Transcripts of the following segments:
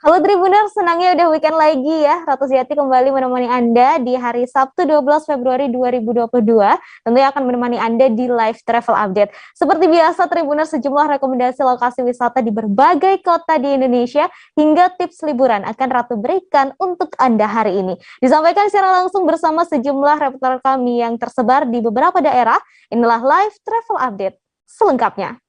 Halo Tribuners, senangnya udah weekend lagi ya. Ratu Ziati kembali menemani Anda di hari Sabtu 12 Februari 2022. Tentunya akan menemani Anda di live travel update. Seperti biasa Tribuners, sejumlah rekomendasi lokasi wisata di berbagai kota di Indonesia hingga tips liburan akan Ratu berikan untuk Anda hari ini. Disampaikan secara langsung bersama sejumlah reporter kami yang tersebar di beberapa daerah. Inilah live travel update selengkapnya.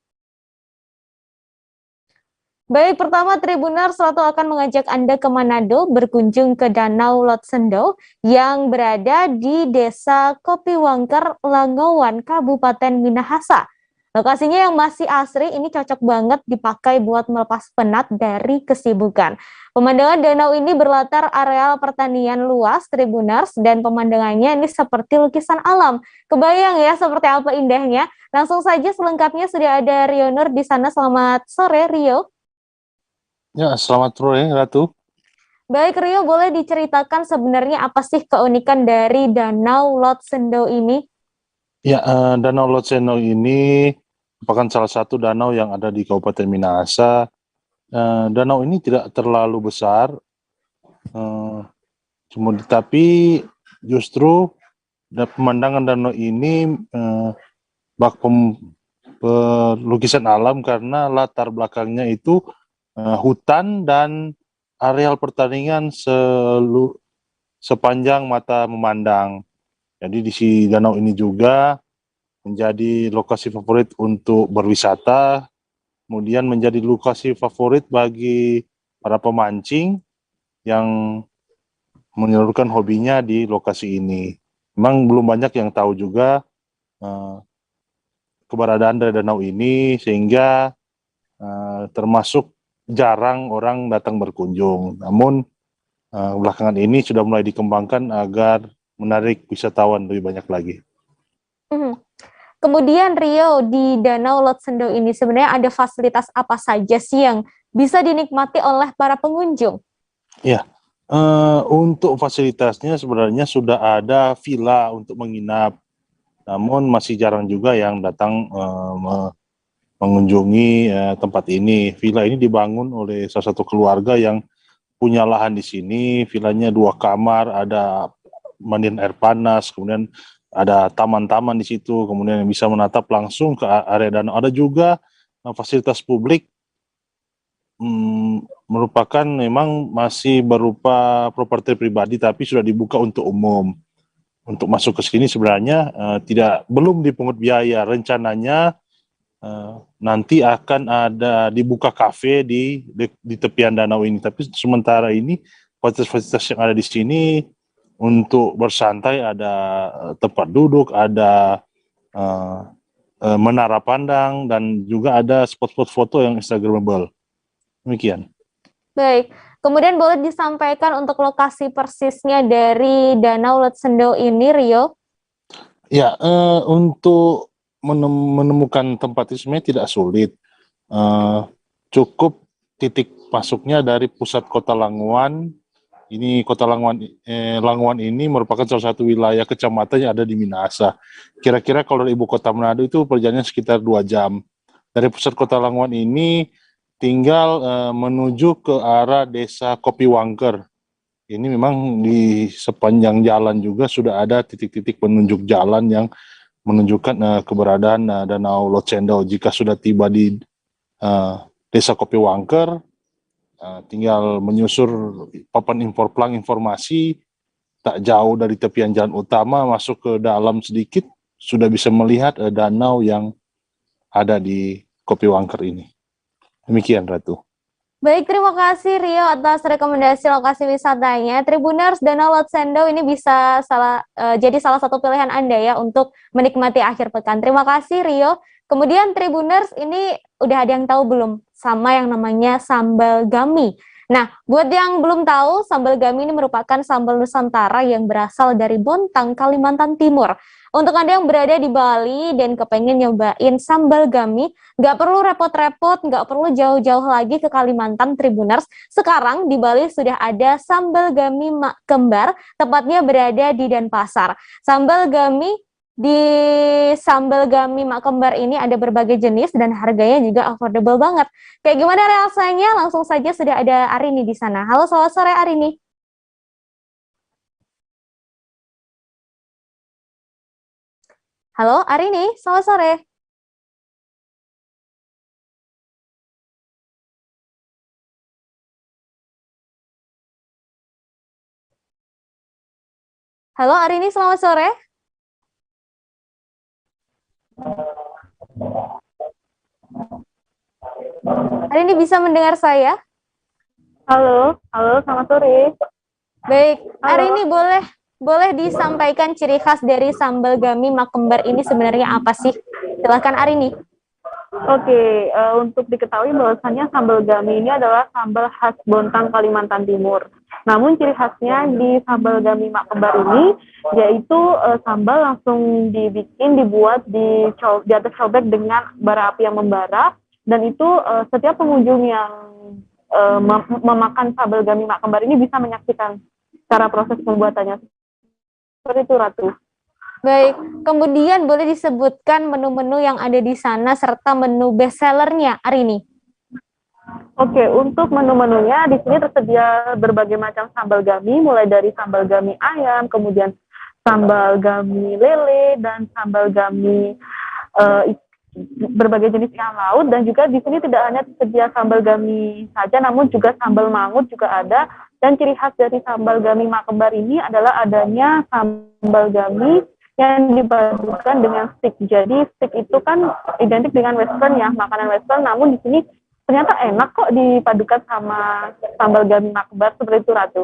Baik, pertama Tribuners Ratu akan mengajak Anda ke Manado berkunjung ke Danau Lotsendo yang berada di Desa Kopiwangker, Langowan, Kabupaten Minahasa. Lokasinya yang masih asri ini cocok banget dipakai buat melepas penat dari kesibukan. Pemandangan danau ini berlatar areal pertanian luas Tribuners dan pemandangannya ini seperti lukisan alam. Kebayang ya seperti apa indahnya? Langsung saja selengkapnya sudah ada Rio Nur di sana. Selamat sore Rio. Ya, selamat sore Ratu. Baik Rio, boleh diceritakan sebenarnya apa sih keunikan dari Danau Lotsendo ini? Ya, Danau Lotseno ini merupakan salah satu danau yang ada di Kabupaten Minahasa. Danau ini tidak terlalu besar, tapi justru pemandangan danau ini bak lukisan alam karena latar belakangnya itu hutan dan areal pertanian sepanjang mata memandang. Jadi di si danau ini juga menjadi lokasi favorit untuk berwisata, kemudian menjadi lokasi favorit bagi para pemancing yang menyalurkan hobinya di lokasi ini. Memang belum banyak yang tahu juga keberadaan dari danau ini, sehingga termasuk jarang orang datang berkunjung. Namun belakangan ini sudah mulai dikembangkan agar menarik wisatawan lebih banyak lagi. Kemudian Rio, di Danau Lotsendo ini sebenarnya ada fasilitas apa saja sih yang bisa dinikmati oleh para pengunjung? Ya, untuk fasilitasnya sebenarnya sudah ada villa untuk menginap, namun masih jarang juga yang datang mengunjungi tempat ini. Villa ini dibangun oleh salah satu keluarga yang punya lahan di sini. Villanya 2 kamar, ada mandian air panas, kemudian ada taman-taman di situ, kemudian yang bisa menatap langsung ke area danau. Ada juga fasilitas publik, merupakan memang masih berupa properti pribadi, tapi sudah dibuka untuk umum. Untuk masuk ke sini sebenarnya belum dipungut biaya. Rencananya nanti akan ada dibuka kafe di tepian danau ini. Tapi sementara ini fasilitas-fasilitas yang ada di sini untuk bersantai, ada tempat duduk, ada menara pandang, dan juga ada spot-spot foto yang instagramable. Demikian. Baik, kemudian boleh disampaikan untuk lokasi persisnya dari Danau Lotsendo ini, Rio? Ya, untuk menemukan tempat itu sebenarnya tidak sulit. Cukup titik masuknya dari pusat kota Langowan. Ini kota Langowan ini merupakan salah satu wilayah kecamatan yang ada di Minahasa. Kira-kira kalau dari ibu kota Manado itu perjalanannya sekitar 2 jam. Dari pusat kota Langowan ini tinggal menuju ke arah desa Kopiwangker. Ini memang di sepanjang jalan juga sudah ada titik-titik penunjuk jalan yang menunjukkan keberadaan Danau Lotsendo. Jika sudah tiba di desa Kopiwangker, tinggal menyusur papan plang informasi, tak jauh dari tepian jalan utama, masuk ke dalam sedikit, sudah bisa melihat danau yang ada di Kopiwangker ini. Demikian, Ratu. Baik, terima kasih Rio atas rekomendasi lokasi wisatanya. Tribuners, Danau Lotsendo ini bisa jadi salah satu pilihan Anda ya untuk menikmati akhir pekan. Terima kasih Rio. Kemudian Tribuners, ini udah ada yang tahu belum sama yang namanya sambal gami? Nah, buat yang belum tahu, sambal gami ini merupakan sambal Nusantara yang berasal dari Bontang, Kalimantan Timur. Untuk Anda yang berada di Bali dan kepengen nyobain sambal gami, nggak perlu repot-repot, nggak perlu jauh-jauh lagi ke Kalimantan Tribuners. Sekarang di Bali sudah ada sambal gami Mak Kembar, tepatnya berada di Denpasar. Sambal gami Di sambal gami mak kembar ini ada berbagai jenis dan harganya juga affordable banget. Kayak gimana rasanya? Langsung saja sudah ada Arini di sana. Halo, selamat sore Arini. Halo Arini, selamat sore. Halo Arini, selamat sore. Arini bisa mendengar saya? Halo, halo, selamat sore. Baik, Halo. Arini boleh disampaikan ciri khas dari sambal gami mak kembar ini sebenarnya apa sih? Silahkan Arini. Oke, untuk diketahui bahwasannya sambal gami ini adalah sambal khas Bontang, Kalimantan Timur. Namun ciri khasnya di sambal gami mak kembar ini yaitu sambal langsung dibuat di atas cobek dengan bara api yang membara, dan itu setiap pengunjung yang memakan sambal gami mak kembar ini bisa menyaksikan cara proses pembuatannya. Seperti itu, Ratu. Baik, kemudian boleh disebutkan menu-menu yang ada di sana serta menu best sellernya, Arini. Oke, untuk menu-menunya di sini tersedia berbagai macam sambal gami, mulai dari sambal gami ayam, kemudian sambal gami lele, dan sambal gami berbagai jenis ikan laut. Dan juga di sini tidak hanya tersedia sambal gami saja, namun juga sambal mangut juga ada. Dan ciri khas dari sambal gami mak kembar ini adalah adanya sambal gami yang dipadukan dengan steak. Jadi steak itu kan identik dengan western ya, makanan western, namun di sini ternyata enak kok dipadukan sama sambal gami mak kembar, seperti itu, Ratu.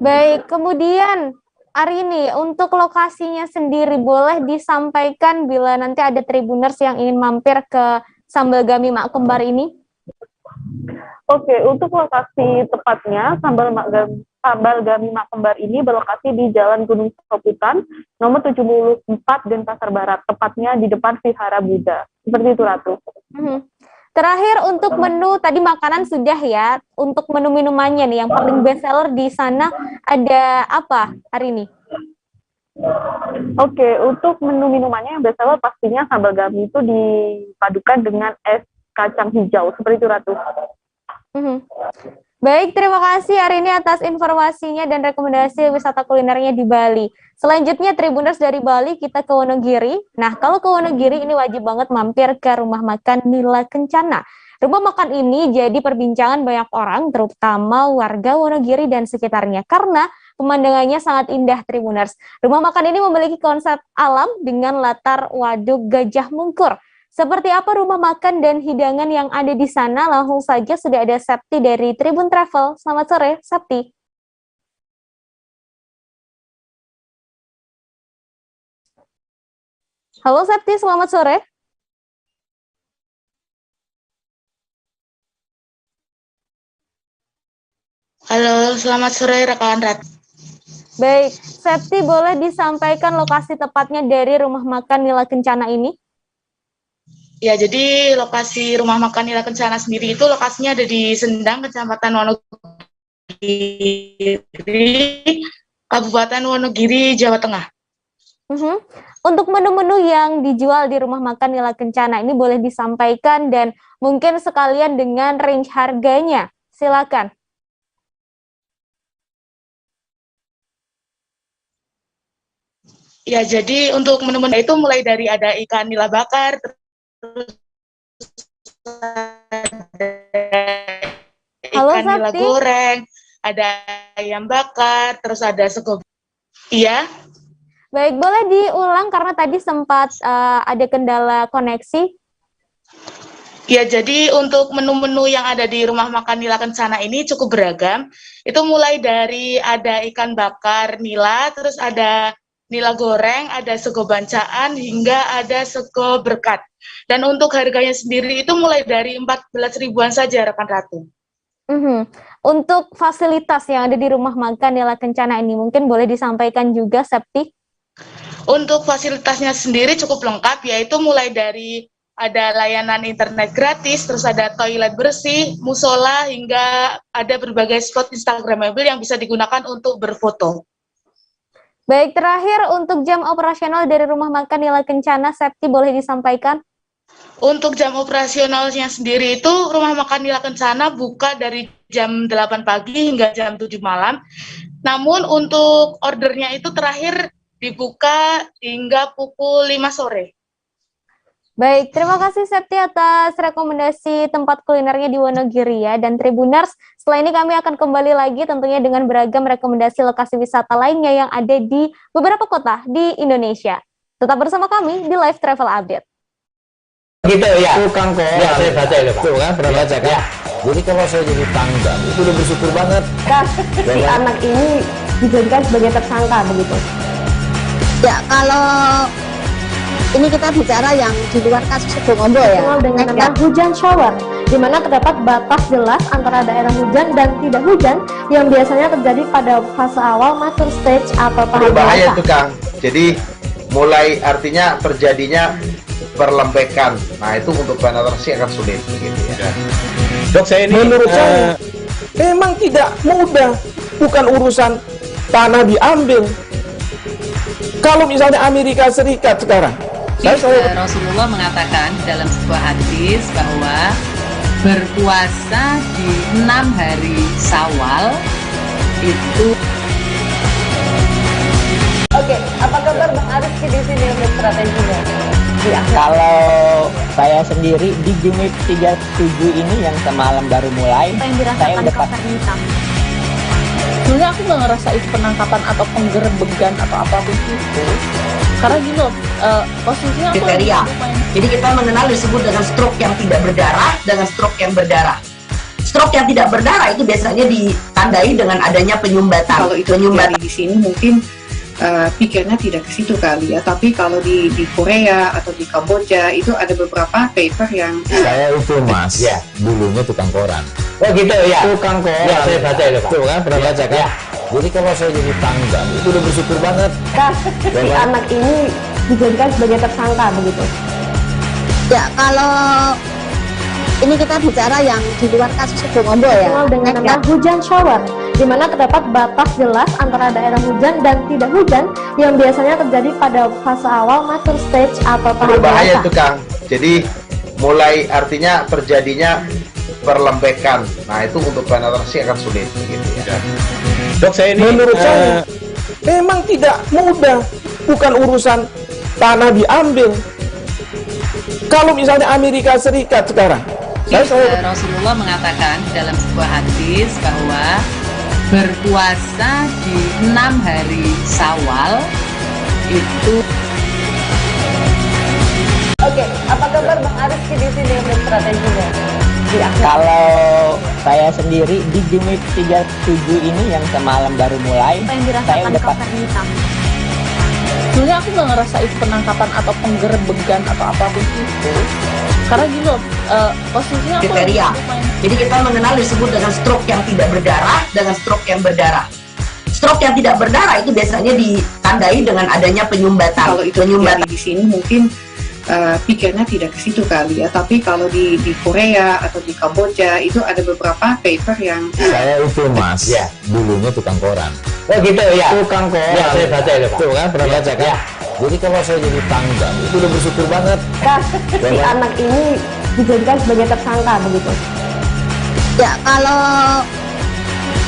Baik, kemudian Arini, untuk lokasinya sendiri boleh disampaikan bila nanti ada Tribuners yang ingin mampir ke sambal gami mak kembar ini? Oke, untuk lokasi tepatnya sambal gami mak kembar ini berlokasi di Jalan Gunung Soputan, nomor 74 Denpasar Barat, tepatnya di depan Vihara Buddha. Seperti itu, Ratu. Terakhir untuk menu, tadi makanan sudah ya, untuk menu minumannya nih, yang paling best seller di sana ada apa hari ini? Oke, untuk menu minumannya yang best seller pastinya sambal gami itu dipadukan dengan es kacang hijau, seperti itu, Ratu. Baik, terima kasih hari ini atas informasinya dan rekomendasi wisata kulinernya di Bali. Selanjutnya Tribuners dari Bali kita ke Wonogiri. Nah, kalau ke Wonogiri ini wajib banget mampir ke rumah makan Nila Kencana. Rumah makan ini jadi perbincangan banyak orang, terutama warga Wonogiri dan sekitarnya, karena pemandangannya sangat indah, Tribuners. Rumah makan ini memiliki konsep alam dengan latar waduk Gajah Mungkur. Seperti apa rumah makan dan hidangan yang ada di sana? Langsung saja sudah ada Septi dari Tribun Travel. Selamat sore, Septi. Halo Septi, selamat sore. Halo, selamat sore rekan Rat. Baik, Septi boleh disampaikan lokasi tepatnya dari rumah makan Nila Kencana ini? Ya, jadi lokasi rumah makan Nila Kencana sendiri itu lokasinya ada di Sendang, Kecamatan Wonogiri, Kabupaten Wonogiri, Jawa Tengah. Untuk menu-menu yang dijual di rumah makan Nila Kencana ini boleh disampaikan dan mungkin sekalian dengan range harganya. Silakan. Ya, jadi untuk menu-menu itu mulai dari ada ikan nila bakar, terus ikan nila goreng, ada ayam bakar, terus ada sego. Iya. Baik, boleh diulang karena tadi sempat ada kendala koneksi. Ya, jadi untuk menu-menu yang ada di rumah makan Nila Kencana ini cukup beragam. Itu mulai dari ada ikan bakar nila, terus ada nila goreng, ada sego bancaan, hingga ada sego berkat. Dan untuk harganya sendiri itu mulai dari 14 ribuan saja, rekan Ratu. Untuk fasilitas yang ada di rumah makan Nila Kencana ini mungkin boleh disampaikan juga, Septi? Untuk fasilitasnya sendiri cukup lengkap, yaitu mulai dari ada layanan internet gratis, terus ada toilet bersih, musola, hingga ada berbagai spot Instagramable yang bisa digunakan untuk berfoto. Baik, terakhir untuk jam operasional dari Rumah Makan Nila Kencana, Septi boleh disampaikan? Untuk jam operasionalnya sendiri itu Rumah Makan Nila Kencana buka dari jam 8 pagi hingga jam 7 malam. Namun untuk ordernya itu terakhir dibuka hingga pukul 5 sore. Baik, terima kasih Septi atas rekomendasi tempat kulinernya di Wonogiri ya. Dan Tribuners, setelah ini kami akan kembali lagi tentunya dengan beragam rekomendasi lokasi wisata lainnya yang ada di beberapa kota di Indonesia. Tetap bersama kami di Live Travel Update. Gitu ya. Tukang kok. Ya, saya baca itu, Pak. Tuh kan, pernah baca kan? Ya. Jadi kalau saya jadi tanggal, itu udah bersyukur banget. Si anak ini dijadikan sebagai tersangka begitu. Ya, kalau ini kita bicara yang di luar kasus Sibolombo ya. Dikenal dengan nama hujan shower, di mana terdapat batas jelas antara daerah hujan dan tidak hujan yang biasanya terjadi pada fase awal mature stage atau tahap Berbahaya dewasa. itu, Kang. Jadi mulai artinya terjadinya perlembekan. Nah, itu untuk penetrasi akan sulit begitu ya. Dok, saya ini menurut saya memang tidak mudah, bukan urusan tanah diambil. Kalau misalnya Amerika Serikat sekarang, Rasulullah mengatakan dalam sebuah hadis bahwa berpuasa di 6 hari Syawal itu. Oke, apa kabar Bang Arif di sini untuk strateginya? Kalau saya sendiri di Jumit 37 ini yang semalam baru mulai, Apa yang saya dirasakan udah Kak Fernita? Sebenarnya aku nggak ngerasa itu penangkapan atau penggerbegan atau apapun itu, karena gini loh, posisinya aku Kriteria. lagi main. Jadi kita mengenal disebut dengan stroke yang tidak berdarah dengan stroke yang berdarah. Stroke yang tidak berdarah itu biasanya ditandai dengan adanya penyumbatan. Kalau itu terjadi di sini mungkin pikirnya tidak ke situ kali ya, tapi kalau di Korea atau di Kamboja itu ada beberapa paper yang saya itu Mas, Ya. dulunya tukang koran. Oh, gitu ya. Tukang koran. Ya, saya baca itu, Pak. Tuh kan, pernah baca kan? Ya. Jadi kalau saya jadi tanggal, itu udah bersyukur banget. Si anak ini dijadikan sebagai tersangka begitu. Ya, kalau ini kita bicara yang di luar kasus Sibolombo ya. Dikenal dengan nama hujan shower, di mana terdapat batas jelas antara daerah hujan dan tidak hujan yang biasanya terjadi pada fase awal mature stage atau tahap Berbahaya dewasa. itu, Kang. Jadi mulai artinya terjadinya perlembekan. Nah, itu untuk penetrasi akan sulit begitu ya. Dok, saya ini menurut saya memang tidak mudah, bukan urusan tanah diambil. Kalau misalnya Amerika Serikat sekarang, Rasulullah mengatakan dalam sebuah hadis bahwa berpuasa di 6 hari Syawal itu. Oke, apa kabar Bang Arif di sini untuk strateginya? kalau saya sendiri di Jumit 37 ini yang semalam baru mulai, Apa yang saya dirasakan udah Kak Fernita? Sebenarnya aku nggak ngerasa itu penangkapan atau penggerbegan atau apapun itu, karena gini loh, posisinya aku lagi Kriteria. main. Jadi kita mengenal disebut dengan stroke yang tidak berdarah dengan stroke yang berdarah. Stroke yang tidak berdarah itu biasanya ditandai dengan adanya penyumbatan. kalau itu terjadi di sini mungkin pikirnya tidak ke situ kali ya, tapi kalau di Korea atau di Kamboja itu ada beberapa paper yang saya itu Mas, Ya. dulunya tukang koran. Oh, gitu ya. Tukang koran. Ya, saya baca itu, Pak. Tuh kan, pernah baca kan? Ya. Jadi kalau saya jadi tanggal, itu udah bersyukur banget. Si anak ini dijadikan sebagai tersangka begitu. Ya, kalau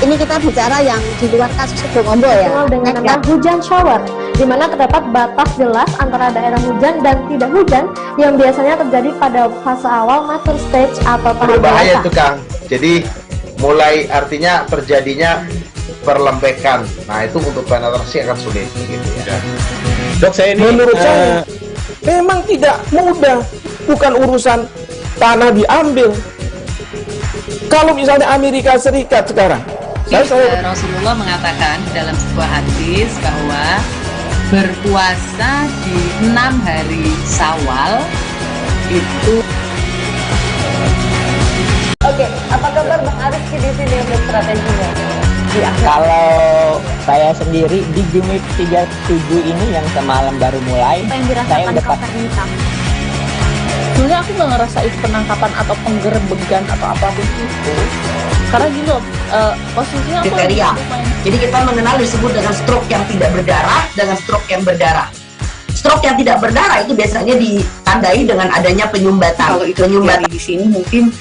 ini kita bicara yang di luar kasus Sibolombo ya. Dikenal dengan nama hujan shower, di mana terdapat batas jelas antara daerah hujan dan tidak hujan yang biasanya terjadi pada fase awal mature stage atau tahap Berbahaya dewasa. itu, Kang. Jadi mulai artinya terjadinya perlembekan. Nah, itu untuk penetrasi akan sulit begitu ya. Dok, saya ini menurut saya memang tidak mudah, bukan urusan tanah diambil. Kalau misalnya Amerika Serikat sekarang, Rasulullah mengatakan dalam sebuah hadis bahwa berpuasa di 6 hari Syawal itu. Oke, apa kabar Bang Arif di sini untuk strateginya? kalau saya sendiri di Jumit 37 ini yang semalam baru mulai, Apa yang saya dirasakan udah Kak Fernita? Sebenarnya aku nggak ngerasa itu penangkapan atau penggerbegan atau apapun itu, Karena gini loh, posisinya aku kriteria. Jadi kita mengenal disebut dengan stroke yang tidak berdarah dengan stroke yang berdarah. Stroke yang tidak berdarah itu biasanya ditandai dengan adanya penyumbatan. Kalau itu terjadi di sini mungkin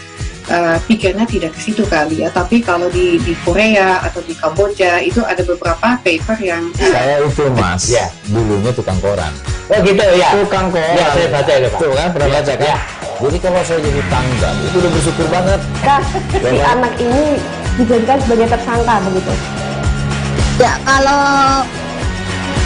pikirnya tidak ke situ kali ya, tapi kalau di Korea atau di Kamboja itu ada beberapa paper yang saya itu mas, ya dulunya tukang koran. Oh gitu ya, tukang koran. Ya saya baca itu pak. Tuh kan pernah baca kan? Ya. Jadi kalau saya jadi tanggal itu udah bersyukur banget. Si anak ini dijadikan sebagai tersangka begitu. Ya kalau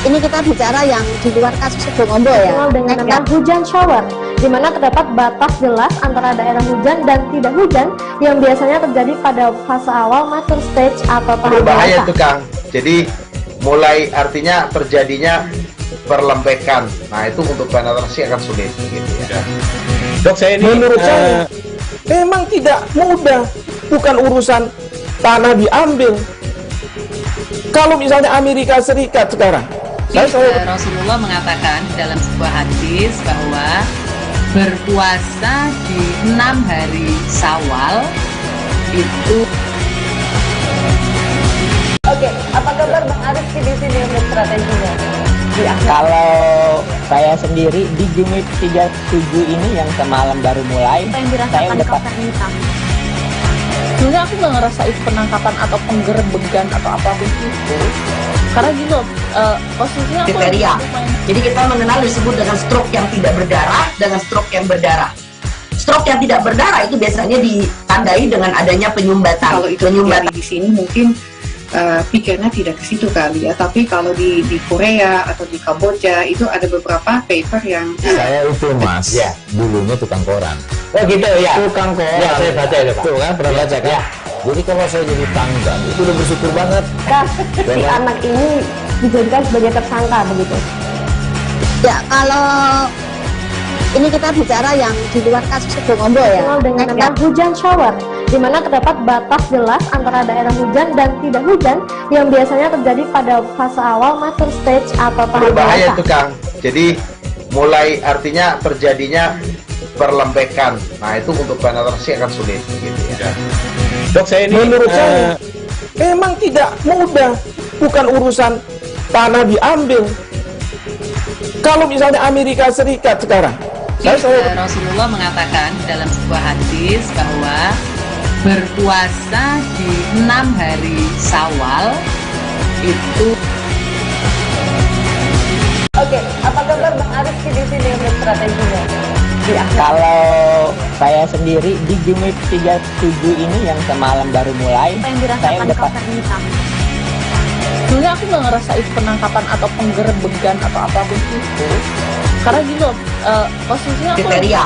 ini kita bicara yang di luar kasus Sibolombo ya. Dengan nama hujan shower, di mana terdapat batas jelas antara daerah hujan dan tidak hujan yang biasanya terjadi pada fase awal mature stage atau tahap Berbahaya dewasa. itu Kang. Jadi mulai artinya terjadinya perlembekan. Nah itu untuk penetrasi akan sulit gitu ya. Dok, saya ini menurut saya memang tidak mudah, bukan urusan tanah diambil. Kalau misalnya Amerika Serikat sekarang, Rasulullah mengatakan dalam sebuah hadis bahwa berpuasa di 6 hari Syawal itu. Oke, apa kabar Bang Arif di sini untuk strateginya? Kalau saya sendiri di Jumit 37 ini yang semalam baru mulai, Apa yang saya dirasakan udah Kautsar Nisa? sebenarnya aku nggak ngerasa itu penangkapan atau penggerebegan atau apapun itu. Karena gini loh, posisinya aku kriteria. Jadi kita mengenal disebut dengan stroke yang tidak berdarah dengan stroke yang berdarah. Stroke yang tidak berdarah itu biasanya ditandai dengan adanya penyumbatan. kalau itu terjadi di sini mungkin pikirnya tidak ke situ kali ya, tapi kalau di Korea atau di Kamboja itu ada beberapa paper yang saya itu mas, ya dulunya tukang koran. oh gitu ya, Tukang koran. Ya saya baca itu pak. Tuh kan pernah baca kan? Ya. Jadi kalau saya jadi tanggal itu udah bersyukur banget. Si anak ini dijadikan sebagai tersangka begitu. Ya kalau ini kita bicara yang di luar kasus Sibolombo ya. Dengan nama hujan shower, di mana terdapat batas jelas antara daerah hujan dan tidak hujan yang biasanya terjadi pada fase awal mature stage atau tahap Berbahaya dewasa. itu Kang. Jadi mulai artinya terjadinya perlembekan. Nah itu untuk penetrasi akan sulit gitu ya. Dok, saya ini menurut saya memang tidak mudah, bukan urusan tanah diambil. Kalau misalnya Amerika Serikat sekarang, Rasulullah mengatakan dalam sebuah hadis bahwa berpuasa di 6 hari Syawal itu. Oke, apa kabar Bang Arif di sini untuk strateginya? Kalau saya sendiri di Jumit 37 ini yang semalam baru mulai, Apa yang saya dirasakan udah Kautsar Nisa? sebenarnya aku nggak ngerasa itu penangkapan atau penggerebegan atau apapun itu. Karena gini loh, posisinya aku kriteria.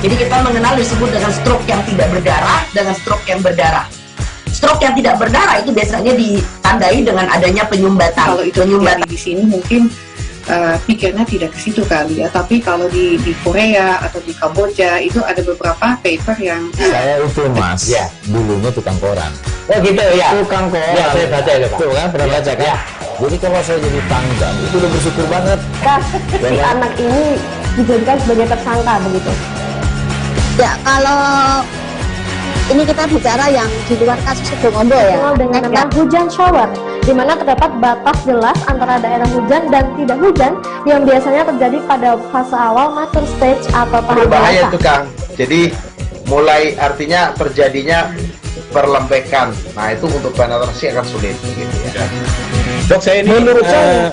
Jadi kita mengenal disebut dengan stroke yang tidak berdarah dengan stroke yang berdarah. Stroke yang tidak berdarah itu biasanya ditandai dengan adanya penyumbatan. kalau itu terjadi di sini mungkin pikirnya tidak ke situ kali ya, tapi kalau di Korea atau di Kamboja itu ada beberapa paper yang Saya itu mas, ya dulunya tukang koran. oh gitu ya, Tukang koran. Ya saya baca itu pak. Tuh kan pernah baca kan? Ya. Jadi kalau saya jadi tanggal itu udah bersyukur banget. Si anak ini dijadikan sebagai tersangka begitu. Ya kalau ini kita bicara yang di luar kasus Sibolombo ya. Dengan nama hujan shower, di mana terdapat batas jelas antara daerah hujan dan tidak hujan yang biasanya terjadi pada fase awal mature stage atau tahap Berbahaya dewasa. itu Kang. Jadi mulai artinya terjadinya perlembekan. Nah itu untuk penetrasi akan sulit gitu ya. Dok, saya ini menurut saya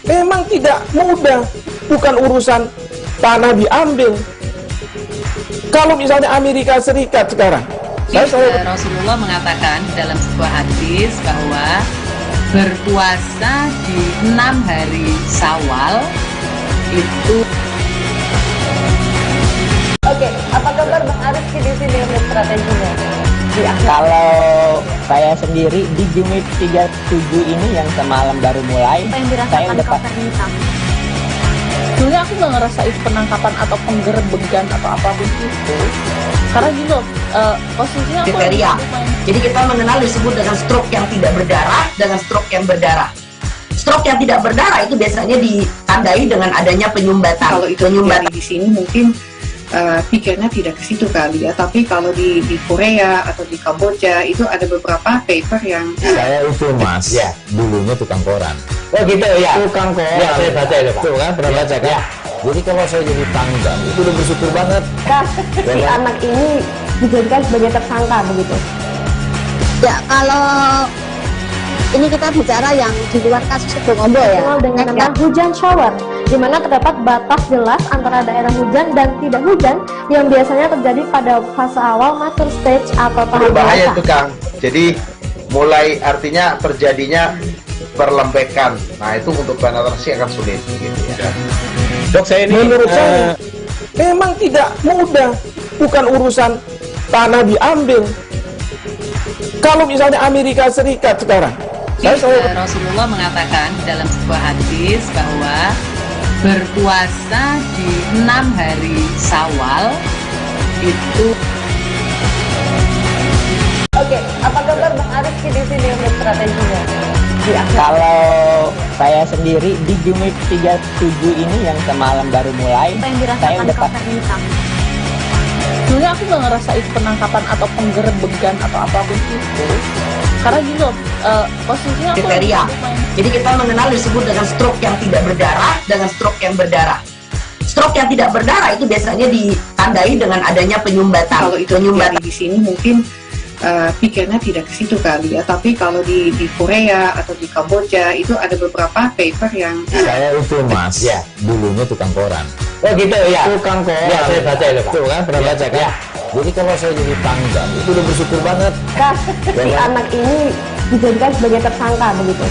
memang tidak mudah, bukan urusan tanah diambil. Kalau misalnya Amerika Serikat sekarang, Rasulullah mengatakan dalam sebuah hadis bahwa berpuasa di 6 hari Syawal itu. Oke, apa kabar Bang Arif di sini untuk strateginya? Kalau saya sendiri di Jumit 37 ini yang semalam baru mulai, Apa yang saya dirasakan udah Kautsar Nisa? sebenarnya aku nggak ngerasa itu penangkapan atau penggerebegan atau apapun itu. Karena gini loh, posisinya aku kriteria. Jadi kita mengenal disebut dengan stroke yang tidak berdarah dengan stroke yang berdarah. Stroke yang tidak berdarah itu biasanya ditandai dengan adanya penyumbatan. kalau itu terjadi di sini mungkin pikirnya tidak ke situ kali ya. Tapi kalau di Korea atau di Kamboja itu ada beberapa paper yang saya itu mas, ya dulunya tukang koran. Oh gitu ya. Tukang koran. Ya saya baca ya Pak. Tuh kan pernah baca kan? Ya. Jadi kalau saya jadi tanggal itu udah bersyukur banget. Si anak ini dijadikan sebagai tersangka begitu. Ya kalau ini kita bicara yang di luar kasus Sibolombo ya. Dengan nama hujan shower, di mana terdapat batas jelas antara daerah hujan dan tidak hujan yang biasanya terjadi pada fase awal mature stage atau tahap Berbahaya dewasa. itu Kang. Jadi mulai artinya terjadinya perlembekan. Nah itu untuk penetrasi akan sulit gitu ya. Dok, saya ini menurut saya memang tidak mudah, bukan urusan tanah diambil. Kalau misalnya Amerika Serikat sekarang, Rasulullah mengatakan dalam sebuah hadis bahwa berpuasa di 6 hari Syawal itu. Oke, apa kabar Bang Arifki di sini untuk strateginya? Kalau saya sendiri di Jumip 37 ini yang semalam baru mulai, Apa yang saya dirasakan udah Kak Fernita? Sebenarnya aku nggak ngerasa itu penangkapan atau penggerebegan atau apapun itu, karena gini loh, posisinya aku Kriteria. Jadi kita mengenal disebut dengan stroke yang tidak berdarah dengan stroke yang berdarah. Stroke yang tidak berdarah itu biasanya ditandai dengan adanya penyumbatan. kalau itu terjadi di sini mungkin pikirnya tidak ke situ kali ya. Tapi kalau di Korea atau di Kamboja itu ada beberapa paper yang Saya itu mas, ya dulunya tukang koran. Oh gitu ya. Tukang koran. Ya saya baca ya Pak. Tuh kan pernah baca kan? Ya. Jadi kalau saya jadi tanggal itu udah bersyukur banget. Si anak ini dijadikan sebagai tersangka begitu.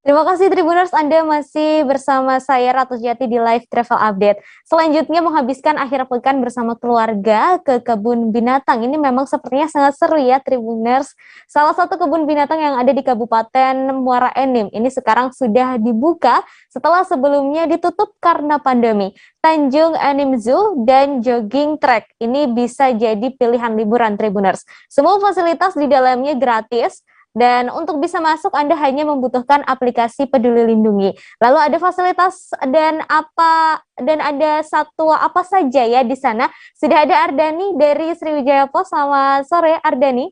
Terima kasih Tribuners, Anda masih bersama saya Ratu Jati di Live Travel Update. Selanjutnya menghabiskan akhir pekan bersama keluarga ke kebun binatang. Ini memang sepertinya sangat seru ya Tribuners. Salah satu kebun binatang yang ada di Kabupaten Muara Enim ini sekarang sudah dibuka setelah sebelumnya ditutup karena pandemi. Tanjung Enim Zoo dan jogging track ini bisa jadi pilihan liburan Tribuners. Semua fasilitas di dalamnya gratis. Dan untuk bisa masuk Anda hanya membutuhkan aplikasi Peduli Lindungi. Lalu ada fasilitas dan ada satwa apa saja ya di sana? Sudah ada Ardani dari Sriwijaya Pos. Selamat sore Ardani.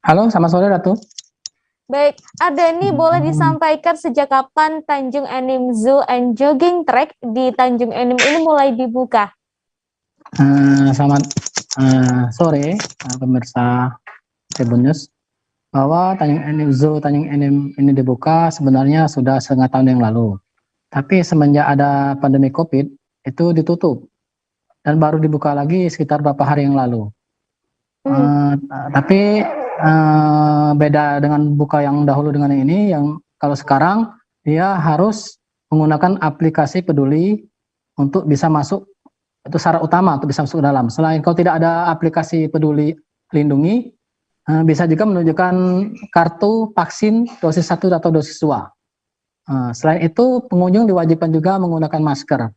Halo, selamat sore Ratu. Baik, Ardani boleh disampaikan sejak kapan Tanjung Enim Zoo and Jogging Track di Tanjung Enim ini mulai dibuka? Selamat sore pemirsa Tribun News, bahwa Tanjung Enim Zoo, Tanjung Enim ini dibuka sebenarnya sudah setengah tahun yang lalu. Tapi semenjak ada pandemi COVID itu ditutup dan baru dibuka lagi sekitar beberapa hari yang lalu. Tapi beda dengan buka yang dahulu dengan ini, yang kalau sekarang dia harus menggunakan aplikasi Peduli untuk bisa masuk. Itu syarat utama untuk bisa masuk ke dalam. Selain kalau tidak ada aplikasi Peduli Lindungi, bisa juga menunjukkan kartu vaksin dosis 1 atau dosis 2. Selain itu, pengunjung diwajibkan juga menggunakan masker.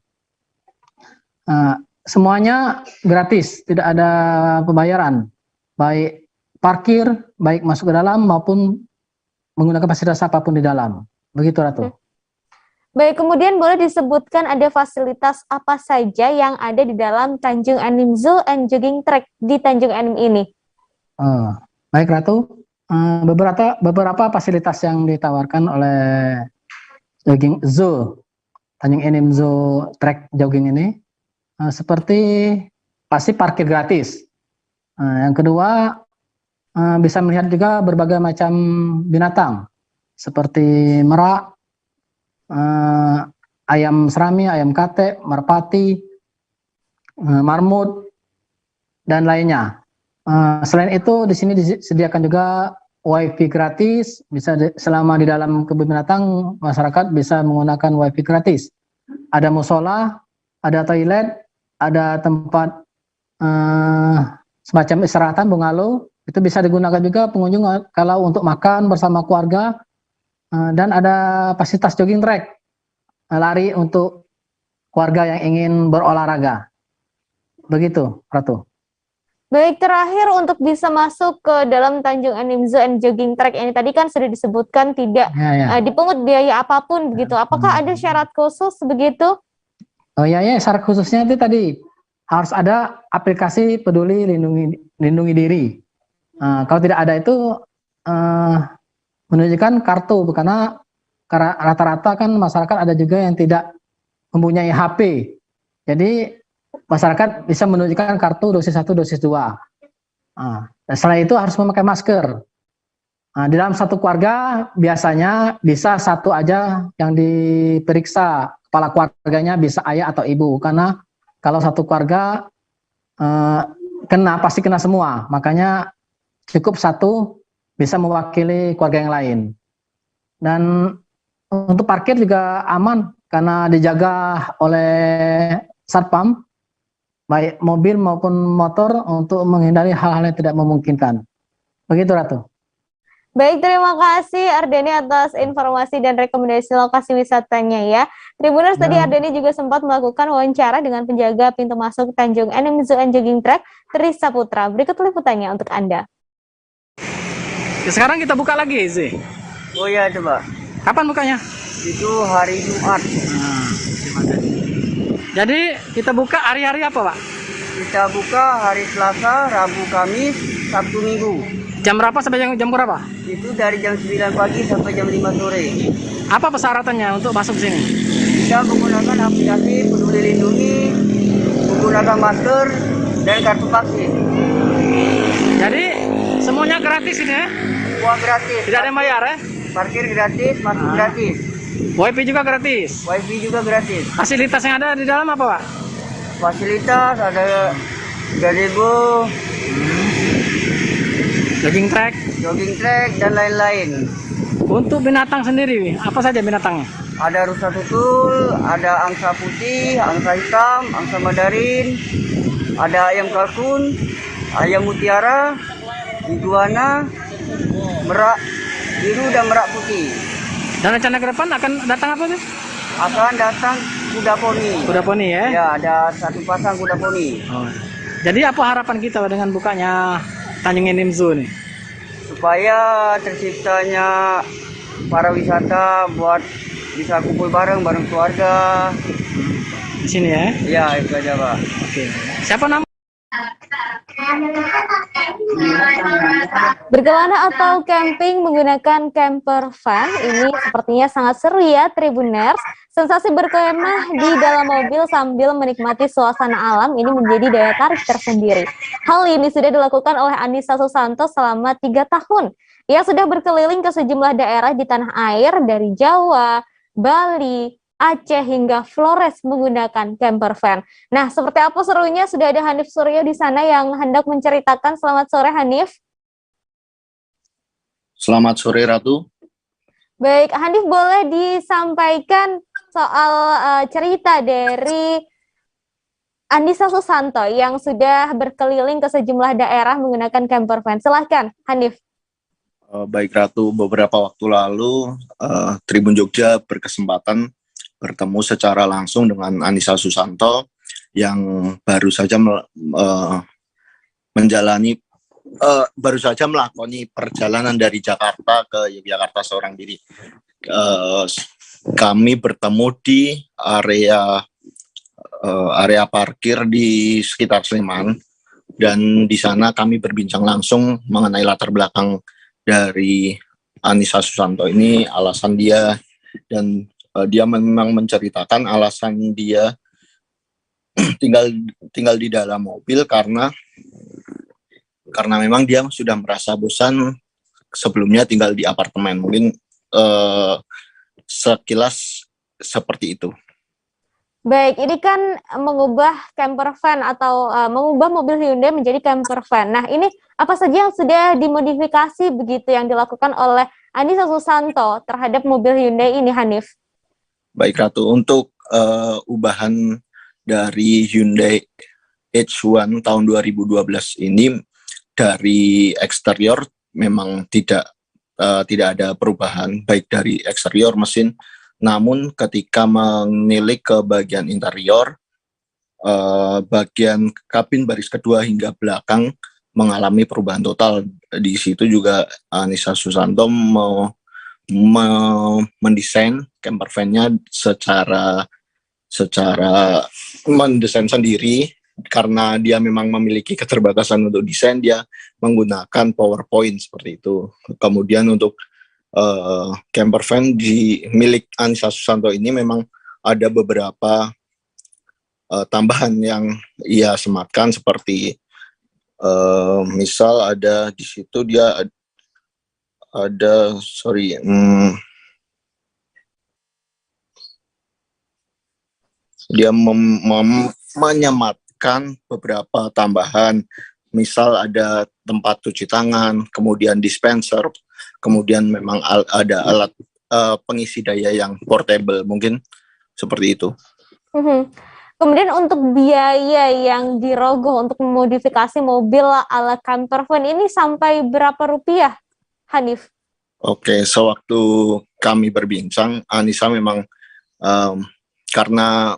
Semuanya gratis, tidak ada pembayaran. Baik parkir, baik masuk ke dalam maupun menggunakan fasilitas apapun di dalam. Begitu Ratu. Baik, kemudian boleh disebutkan ada fasilitas apa saja yang ada di dalam Tanjung Enim Zoo and Jogging Track di Tanjung Enim ini? Baik Ratu, beberapa fasilitas yang ditawarkan oleh Jogging Zoo, Tanjung Enim Zoo Track Jogging ini, seperti pasti parkir gratis. Yang kedua, bisa melihat juga berbagai macam binatang, seperti merak, ayam serami, ayam kate, merpati, marmut, dan lainnya. Selain itu, di sini disediakan juga wifi gratis. Bisa selama di dalam kebun binatang, masyarakat bisa menggunakan wifi gratis. Ada musola, ada toilet, ada tempat semacam istirahatan bungalow. Itu bisa digunakan juga pengunjung kalau untuk makan bersama keluarga. Dan ada fasilitas jogging track, lari untuk keluarga yang ingin berolahraga. Begitu, Ratu. Baik, terakhir untuk bisa masuk ke dalam Tanjung Enim Zoo and Jogging Track ini tadi kan sudah disebutkan tidak dipungut biaya apapun begitu. Apakah ada syarat khusus begitu? Oh ya, syarat khususnya itu tadi harus ada aplikasi peduli lindungi diri. Kalau tidak ada itu menunjukkan kartu, karena rata-rata kan masyarakat ada juga yang tidak mempunyai HP. Jadi masyarakat bisa menunjukkan kartu dosis 1, dosis 2. Dan setelah itu harus memakai masker. Di dalam satu keluarga biasanya bisa satu aja yang diperiksa, kepala keluarganya bisa ayah atau ibu, karena kalau satu keluarga pasti kena semua, makanya cukup satu bisa mewakili keluarga yang lain. Dan untuk parkir juga aman karena dijaga oleh satpam, baik mobil maupun motor, untuk menghindari hal-hal yang tidak memungkinkan. Begitu, Ratu. Baik, terima kasih Ardeni atas informasi dan rekomendasi lokasi wisatanya ya. Tribuners, tadi Ardeni juga sempat melakukan wawancara dengan penjaga pintu masuk Tanjung Enim Zoo and Jogging Track, Tri Saputra. Berikut liputannya untuk Anda. Sekarang kita buka lagi sih. Oh ya, coba. Kapan bukanya? Itu hari Jumat. Jadi kita buka hari-hari apa, Pak? Kita buka hari Selasa, Rabu, Kamis, Sabtu, Minggu. Jam berapa sampai jam berapa? Itu dari jam 9 pagi sampai jam 5 sore. Apa persyaratannya untuk masuk sini? Kita menggunakan aplikasi Peduli Lindungi, menggunakan masker, dan kartu vaksin. Jadi semuanya gratis ini ya? Semua gratis. Tidak ada yang bayar ya? Parkir gratis, masuk gratis. WiFi juga gratis? WiFi juga gratis. Fasilitas yang ada di dalam apa, Pak? Fasilitas ada gazebo, jogging track, dan lain-lain. Untuk binatang sendiri, apa saja binatangnya? Ada rusa tutul, ada angsa putih, angsa hitam, angsa mandarin, ada ayam kalkun, ayam mutiara, iguana, merak biru dan merak putih. Dan rencana ke depan akan datang apa sih? Akan datang kuda poni. Kuda poni ya? Ya, ada satu pasang kuda poni. Jadi apa harapan kita dengan bukanya Tanjung Enim Zoo nih? Supaya terciptanya para wisata buat bisa kumpul bareng keluarga. Di sini ya? Ya, itu aja, Pak. Oke. Siapa nama? Berkelana atau camping menggunakan camper van ini sepertinya sangat seru ya Tribuners. Sensasi berkemah di dalam mobil sambil menikmati suasana alam ini menjadi daya tarik tersendiri. Hal ini sudah dilakukan oleh Anissa Susanto selama 3 tahun. Ia sudah berkeliling ke sejumlah daerah di tanah air dari Jawa, Bali, Aceh hingga Flores menggunakan camper van. Nah, seperti apa serunya? Sudah ada Hanif Suryo di sana yang hendak menceritakan. Selamat sore, Hanif. Selamat sore, Ratu. Baik, Hanif boleh disampaikan soal cerita dari Anissa Susanto yang sudah berkeliling ke sejumlah daerah menggunakan camper van. Silahkan, Hanif. Baik, Ratu. Beberapa waktu lalu, Tribun Jogja berkesempatan bertemu secara langsung dengan Anissa Susanto yang baru saja melakoni perjalanan dari Jakarta ke Yogyakarta seorang diri. Kami bertemu di area parkir di sekitar Sleman, dan di sana kami berbincang langsung mengenai latar belakang dari Anissa Susanto ini, alasan dia, dan dia memang menceritakan alasan dia tinggal di dalam mobil karena memang dia sudah merasa bosan sebelumnya tinggal di apartemen. Mungkin sekilas seperti itu. Baik, ini kan mengubah camper van atau mengubah mobil Hyundai menjadi camper van. Nah, ini apa saja yang sudah dimodifikasi begitu yang dilakukan oleh Anissa Susanto terhadap mobil Hyundai ini, Hanif? Baik, Ratu. Untuk ubahan dari Hyundai H1 tahun 2012 ini, dari eksterior memang tidak ada perubahan baik dari eksterior mesin, namun ketika menilik ke bagian interior, bagian kabin baris kedua hingga belakang mengalami perubahan total. Di situ juga Anissa Susanto mendesain camper van-nya secara mendesain sendiri. Karena dia memang memiliki keterbatasan untuk desain, dia menggunakan PowerPoint seperti itu. Kemudian untuk camper van di milik Anissa Susanto ini memang ada beberapa tambahan yang ia sematkan, seperti misal ada di situ dia ada dia menyematkan beberapa tambahan, misal ada tempat cuci tangan, kemudian dispenser, kemudian memang ada alat pengisi daya yang portable, mungkin seperti itu. Kemudian untuk biaya yang dirogoh untuk memodifikasi mobil ala camper van ini sampai berapa rupiah, Hanif? Oke, sewaktu kami berbincang, Anissa memang karena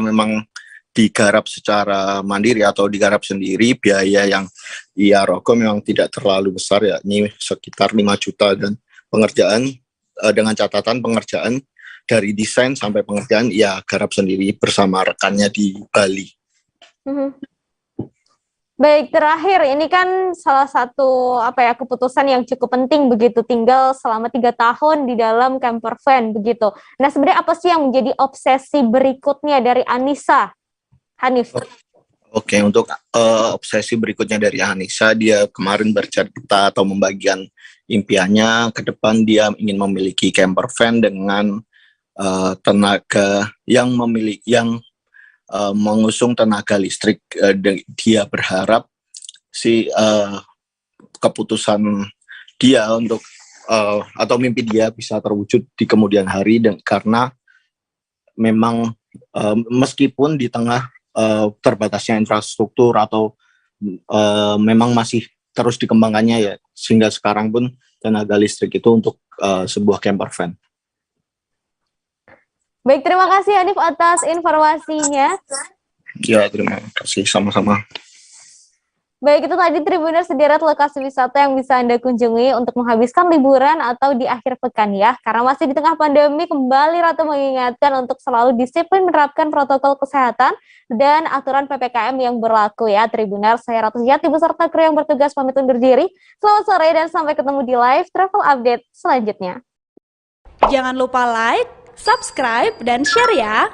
memang digarap secara mandiri atau digarap sendiri, biaya yang ia rogoh memang tidak terlalu besar, yakni sekitar 5 juta, dan pengerjaan dengan catatan pengerjaan dari desain sampai pengerjaan ia garap sendiri bersama rekannya di Bali. Baik, terakhir ini kan salah satu keputusan yang cukup penting begitu, tinggal selama 3 tahun di dalam camper van begitu. Nah, sebenarnya apa sih yang menjadi obsesi berikutnya dari Anissa, Hanif? Oke, untuk obsesi berikutnya dari Anissa, dia kemarin bercerita atau membagikan impiannya ke depan. Dia ingin memiliki camper van dengan tenaga yang mengusung tenaga listrik. Dia berharap keputusan dia untuk atau mimpi dia bisa terwujud di kemudian hari, dan karena memang meskipun di tengah terbatasnya infrastruktur atau memang masih terus dikembangkannya sehingga sekarang pun tenaga listrik itu untuk sebuah camper van. Baik, terima kasih Hanif atas informasinya. Ya, terima kasih, sama-sama. Baik, itu tadi Tribuners sederet lokasi wisata yang bisa Anda kunjungi untuk menghabiskan liburan atau di akhir pekan ya. Karena masih di tengah pandemi, kembali Ratu mengingatkan untuk selalu disiplin menerapkan protokol kesehatan dan aturan PPKM yang berlaku ya. Tribuners, saya Ratu Yati beserta kru yang bertugas pamit undur diri. Selamat sore dan sampai ketemu di live travel update selanjutnya. Jangan lupa like, subscribe, dan share ya.